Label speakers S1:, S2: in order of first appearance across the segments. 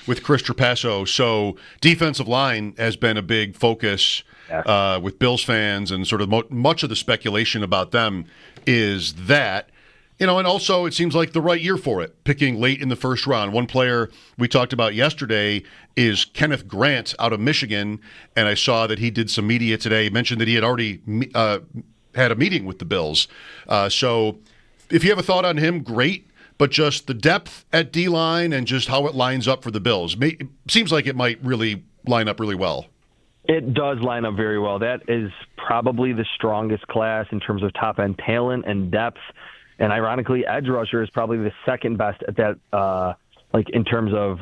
S1: with Chris Trapasso. So defensive line has been a big focus with Bills fans, and sort of much of the speculation about them is that. And also it seems like the right year for it, picking late in the first round. One player we talked about yesterday is Kenneth Grant out of Michigan, and I saw that he did some media today. He mentioned that he had already had a meeting with the Bills. So if you have a thought on him, great, but just the depth at D-line and just how it lines up for the Bills. It seems like it might really line up really well.
S2: It does line up very well. That is probably the strongest class in terms of top-end talent and depth. And ironically, edge rusher is probably the second best at that, in terms of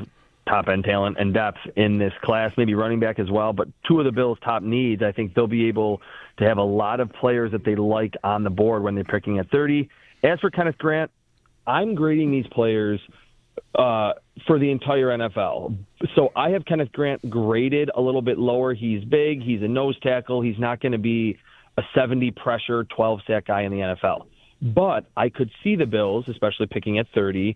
S2: top-end talent and depth in this class, maybe running back as well. But two of the Bills' top needs, I think they'll be able to have a lot of players that they like on the board when they're picking at 30. As for Kenneth Grant, I'm grading these players for the entire NFL. So I have Kenneth Grant graded a little bit lower. He's big. He's a nose tackle. He's not going to be a 70 pressure, 12-sack guy in the NFL. But I could see the Bills, especially picking at 30,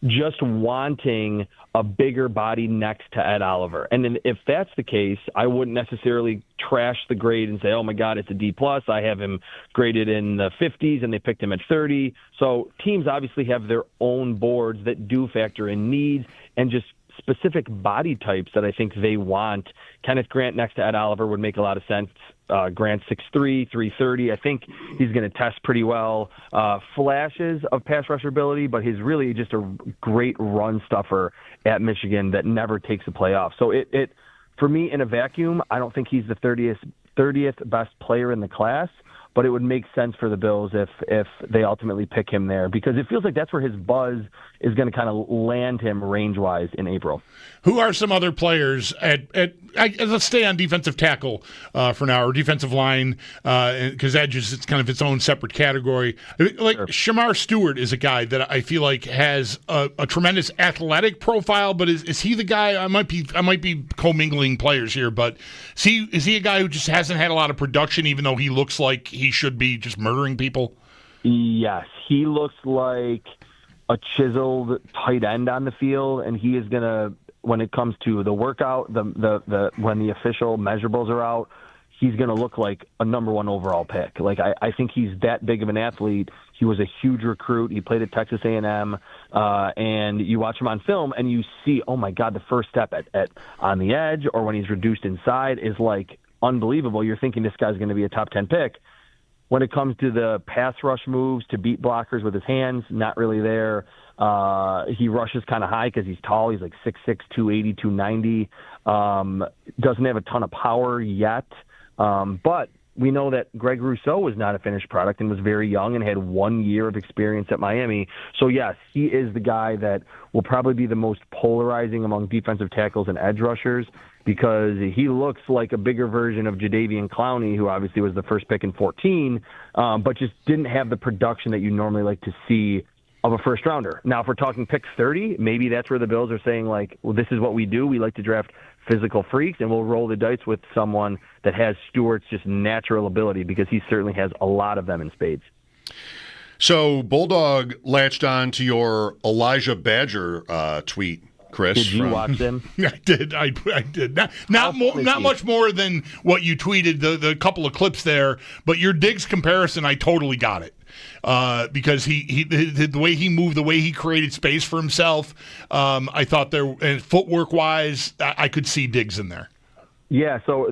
S2: just wanting a bigger body next to Ed Oliver. And then if that's the case, I wouldn't necessarily trash the grade and say, oh, my God, it's a D+. I have him graded in the 50s, and they picked him at 30. So teams obviously have their own boards that do factor in needs and just specific body types that I think they want. Kenneth Grant next to Ed Oliver would make a lot of sense. Grant 6'3", 330. I think he's going to test pretty well. Flashes of pass rusher ability, but he's really just a great run stuffer at Michigan that never takes a play off. So it for me, in a vacuum, I don't think he's the 30th best player in the class, but it would make sense for the Bills if they ultimately pick him there, because it feels like that's where his buzz is going to kind of land him range-wise in April.
S3: Who are some other players let's stay on defensive tackle for now, or defensive line, because edge is it's kind of its own separate category. Like sure. Shamar Stewart is a guy that I feel like has a tremendous athletic profile, but is he the guy? I might be commingling players here, but is he a guy who just hasn't had a lot of production, even though he looks like he should be just murdering people?
S2: Yes, he looks like a chiseled tight end on the field, and he is going to, when it comes to the workout, when the official measurables are out, he's going to look like a number one overall pick. Like I think he's that big of an athlete. He was a huge recruit. He played at Texas A&M, and you watch him on film, and you see, oh my God, the first step at on the edge or when he's reduced inside is like unbelievable. You're thinking this guy's going to be a top 10 pick. When it comes to the pass rush moves to beat blockers with his hands, not really there. He rushes kind of high because he's tall. He's like 6'6", 280, 290. Doesn't have a ton of power yet. But we know that Greg Rousseau was not a finished product and was very young and had 1 year of experience at Miami. So, yes, he is the guy that will probably be the most polarizing among defensive tackles and edge rushers, because he looks like a bigger version of Jadeveon Clowney, who obviously was the first pick in 14, but just didn't have the production that you normally like to see of a first-rounder. Now, if we're talking pick 30, maybe that's where the Bills are saying, like, well, this is what we do. We like to draft physical freaks, and we'll roll the dice with someone that has Stewart's just natural ability, because he certainly has a lot of them in spades.
S1: So Bulldog latched on to your Elijah Badger tweet, Chris.
S2: Did you watch them?
S3: I did. I did. Not much more than what you tweeted, the couple of clips there, but your Diggs comparison, I totally got it. Because the way he moved, the way he created space for himself, I thought and footwork-wise, I could see Diggs in there. Yeah, so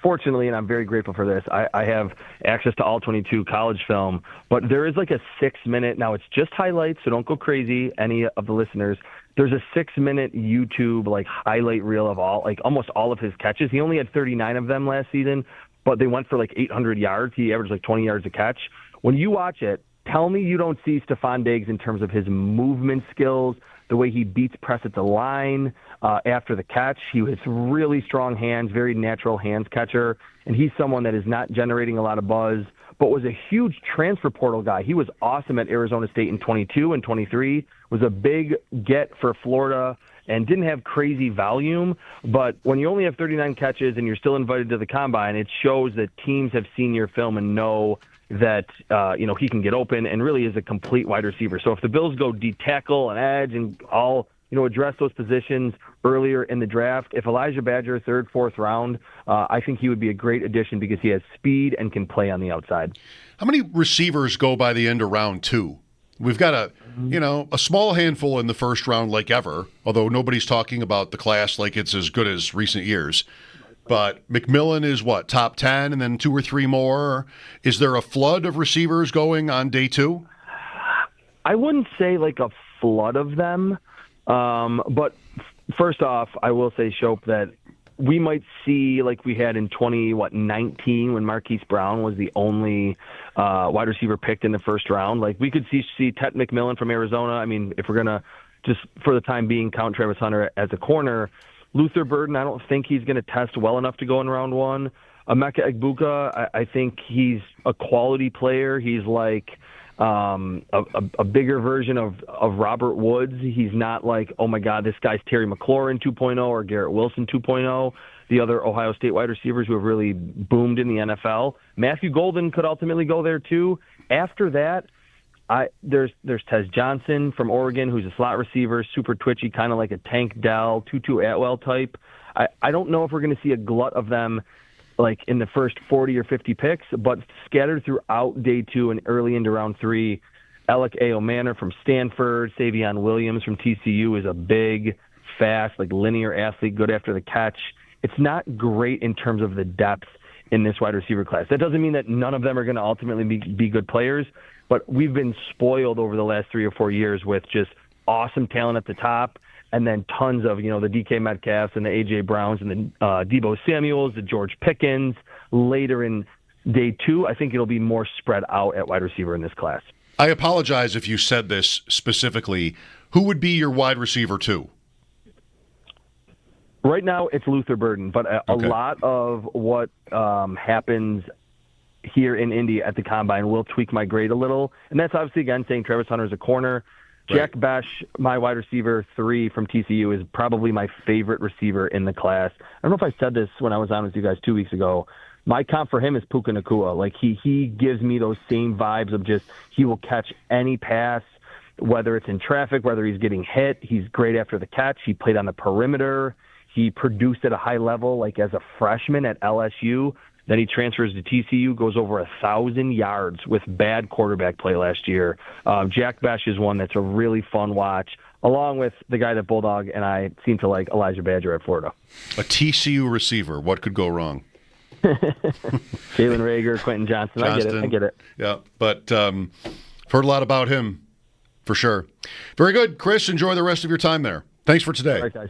S2: fortunately, and I'm very grateful for this, I have access to all 22 college film, but there is like a 6-minute, now it's just highlights, so don't go crazy, any of the listeners. There's a 6-minute YouTube like highlight reel of almost all of his catches. He only had 39 of them last season, but they went for like 800 yards. He averaged like 20 yards a catch. When you watch it, tell me you don't see Stephon Diggs in terms of his movement skills, the way he beats press at the line after the catch. He has really strong hands, very natural hands catcher, and he's someone that is not generating a lot of buzz, but was a huge transfer portal guy. He was awesome at Arizona State in 22 and 23, was a big get for Florida, and didn't have crazy volume. But when you only have 39 catches and you're still invited to the combine, it shows that teams have seen your film and know that he can get open and really is a complete wide receiver. So if the Bills go D tackle and edge and all address those positions earlier in the draft. If Elijah Badger, third, fourth round, I think he would be a great addition because he has speed and can play on the outside.
S1: How many receivers go by the end of round 2? We've got a small handful in the first round like ever, although nobody's talking about the class like it's as good as recent years. But McMillan is what, top 10 and then 2 or 3 more? Is there a flood of receivers going on day 2?
S2: I wouldn't say like a flood of them. But first off, I will say, Schopp, that we might see like we had in 2019 when Marquise Brown was the only wide receiver picked in the first round. Like we could see Ted McMillan from Arizona. I mean, if we're gonna just for the time being count Travis Hunter as a corner, Luther Burden, I don't think he's going to test well enough to go in round 1. Emeka Egbuka, I think he's a quality player. He's like a bigger version of Robert Woods. He's not like, oh my God, this guy's Terry McLaurin 2.0 or Garrett Wilson 2.0, the other Ohio State wide receivers who have really boomed in the NFL. Matthew Golden could ultimately go there too. After that, there's Tez Johnson from Oregon, who's a slot receiver, super twitchy, kind of like a Tank Dell, Tutu Atwell type. I don't know if we're going to see a glut of them like in the first 40 or 50 picks, but scattered throughout day 2 and early into round 3, Alec A. Manor from Stanford, Savion Williams from TCU is a big, fast, like linear athlete, good after the catch. It's not great in terms of the depth in this wide receiver class. That doesn't mean that none of them are going to ultimately be good players, but we've been spoiled over the last 3 or 4 years with just awesome talent at the top, and then tons of, the DK Metcalfs and the A.J. Browns and the Deebo Samuels, the George Pickens. Later in day 2, I think it'll be more spread out at wide receiver in this class.
S1: I apologize if you said this specifically. Who would be your wide receiver 2?
S2: Right now, it's Luther Burden, but a lot of what happens here in Indy at the Combine will tweak my grade a little. And that's obviously, again, saying Travis Hunter is a corner. Jack Bash, my wide receiver 3 from TCU, is probably my favorite receiver in the class. I don't know if I said this when I was on with you guys 2 weeks ago. My comp for him is Puka Nacua. Like he gives me those same vibes of just he will catch any pass, whether it's in traffic, whether he's getting hit. He's great after the catch. He played on the perimeter. He produced at a high level, like as a freshman at LSU. Then he transfers to TCU, goes over 1,000 yards with bad quarterback play last year. Jack Bash is one that's a really fun watch, along with the guy that Bulldog and I seem to like, Elijah Badger at Florida.
S1: A TCU receiver. What could go wrong?
S2: Jalen Reagor, Quentin Johnston. I get it.
S1: Yeah, but heard a lot about him, for sure. Very good. Chris, enjoy the rest of your time there. Thanks for today.
S2: All right, guys.